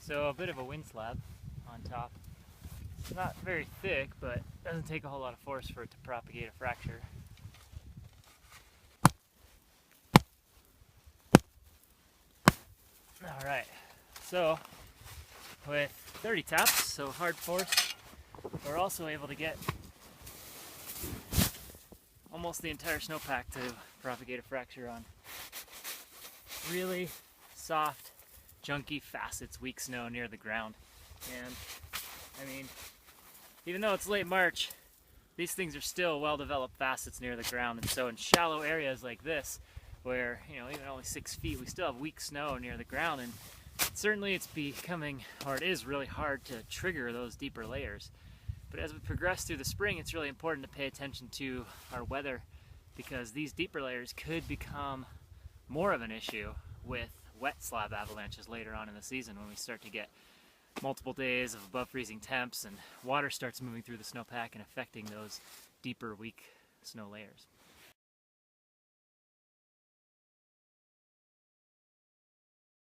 So a bit of a wind slab on top. It's not very thick, but it doesn't take a whole lot of force for it to propagate a fracture. Alright, so with 30 taps, so hard force, we're also able to get almost the entire snowpack to propagate a fracture on really soft, junky facets, weak snow near the ground. And I mean, even though it's late March, these things are still well-developed facets near the ground, and so in shallow areas like this, where, you know, even only 6 feet, we still have weak snow near the ground, and certainly it's becoming, or it is really hard to trigger those deeper layers. But as we progress through the spring, it's really important to pay attention to our weather, because these deeper layers could become more of an issue with wet slab avalanches later on in the season, when we start to get multiple days of above freezing temps and water starts moving through the snowpack and affecting those deeper, weak snow layers.